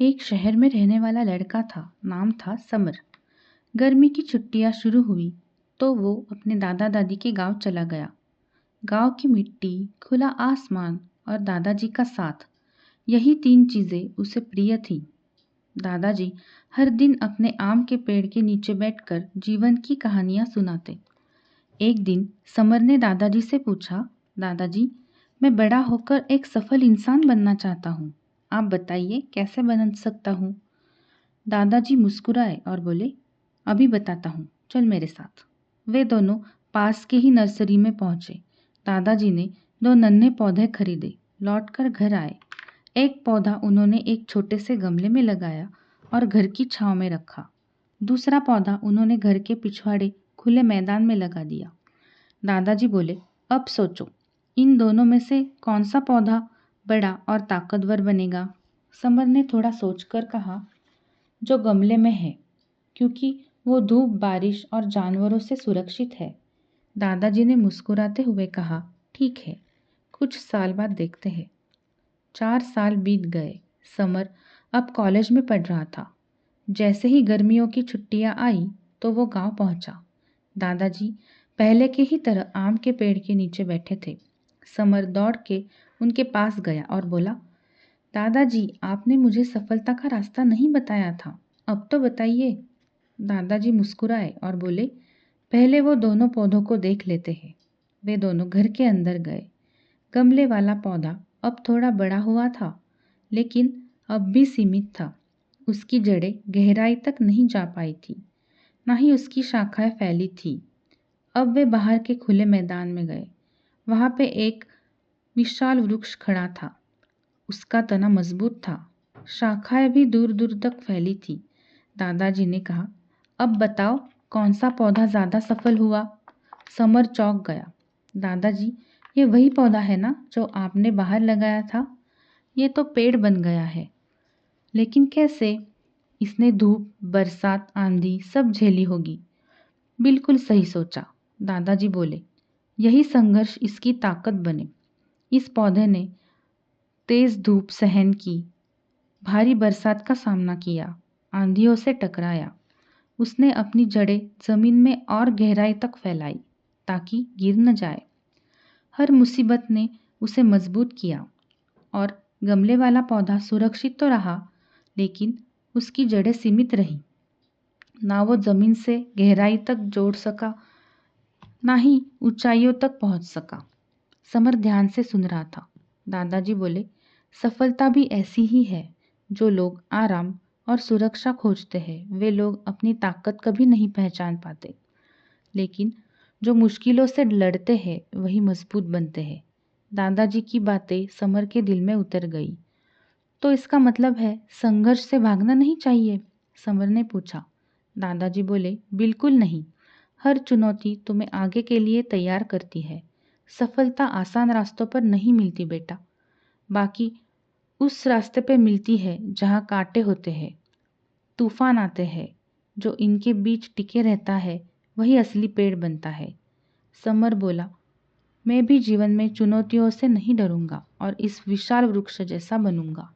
एक शहर में रहने वाला लड़का था, नाम था समर। गर्मी की छुट्टियां शुरू हुई तो वो अपने दादा दादी के गांव चला गया। गांव की मिट्टी, खुला आसमान और दादाजी का साथ, यही तीन चीजें उसे प्रिय थीं। दादाजी हर दिन अपने आम के पेड़ के नीचे बैठकर जीवन की कहानियां सुनाते। एक दिन समर ने दादाजी से पूछा, दादाजी, मैं बड़ा होकर एक सफल इंसान बनना चाहता हूँ। आप बताइए कैसे बन सकता हूँ। दादाजी मुस्कुराए और बोले, अभी बताता हूँ, चल मेरे साथ। वे दोनों पास के ही नर्सरी में पहुंचे। दादाजी ने दो नन्हे पौधे खरीदे, लौटकर घर आए। एक पौधा उन्होंने एक छोटे से गमले में लगाया और घर की छांव में रखा। दूसरा पौधा उन्होंने घर के पिछवाड़े खुले मैदान में लगा दिया। दादाजी बोले, अब सोचो, इन दोनों में से कौन सा पौधा बड़ा और ताकतवर बनेगा। समर ने थोड़ा सोचकर कहा, जो गमले में है, क्योंकि वो धूप, बारिश और जानवरों से सुरक्षित है। दादाजी ने मुस्कुराते हुए कहा, ठीक है, कुछ साल बाद देखते हैं। 4 साल बीत गए। समर अब कॉलेज में पढ़ रहा था। जैसे ही गर्मियों की छुट्टियां आई तो वो गांव पहुंचा। दादाजी पहले के ही तरह आम के पेड़ के नीचे बैठे थे। समर दौड़ के उनके पास गया और बोला, दादाजी, आपने मुझे सफलता का रास्ता नहीं बताया था, अब तो बताइए। दादाजी मुस्कुराए और बोले, पहले वो दोनों पौधों को देख लेते हैं। वे दोनों घर के अंदर गए। गमले वाला पौधा अब थोड़ा बड़ा हुआ था, लेकिन अब भी सीमित था। उसकी जड़ें गहराई तक नहीं जा पाई थी, ना ही उसकी शाखाएं फैली थी। अब वे बाहर के खुले मैदान में गए। वहां पे एक विशाल वृक्ष खड़ा था। उसका तना मजबूत था, शाखाएं भी दूर दूर तक फैली थी। दादाजी ने कहा, अब बताओ कौन सा पौधा ज्यादा सफल हुआ। समर चौंक गया। दादाजी, ये वही पौधा है ना जो आपने बाहर लगाया था। ये तो पेड़ बन गया है। लेकिन कैसे? इसने धूप, बरसात, आंधी सब झेली होगी। बिल्कुल सही सोचा, दादाजी बोले। यही संघर्ष इसकी ताकत बने। इस पौधे ने तेज धूप सहन की, भारी बरसात का सामना किया, आंधियों से टकराया। उसने अपनी जड़ें जमीन में और गहराई तक फैलाई ताकि गिर न जाए। हर मुसीबत ने उसे मजबूत किया और गमले वाला पौधा सुरक्षित तो रहा, लेकिन उसकी जड़ें सीमित रहीं। ना वो जमीन से गहराई तक जोड़ सका, ना ही ऊंचाइयों तक पहुंच सका। समर ध्यान से सुन रहा था। दादाजी बोले, सफलता भी ऐसी ही है। जो लोग आराम और सुरक्षा खोजते हैं, वे लोग अपनी ताकत कभी नहीं पहचान पाते। लेकिन जो मुश्किलों से लड़ते हैं, वही मजबूत बनते हैं। दादाजी की बातें समर के दिल में उतर गई। तो इसका मतलब है संघर्ष से भागना नहीं चाहिए? समर ने पूछा। दादाजी बोले, बिल्कुल नहीं। हर चुनौती तुम्हें आगे के लिए तैयार करती है। सफलता आसान रास्तों पर नहीं मिलती बेटा, बाकी उस रास्ते पे मिलती है जहाँ कांटे होते हैं, तूफान आते हैं। जो इनके बीच टिके रहता है, वही असली पेड़ बनता है। समर बोला, मैं भी जीवन में चुनौतियों से नहीं डरूंगा और इस विशाल वृक्ष जैसा बनूंगा।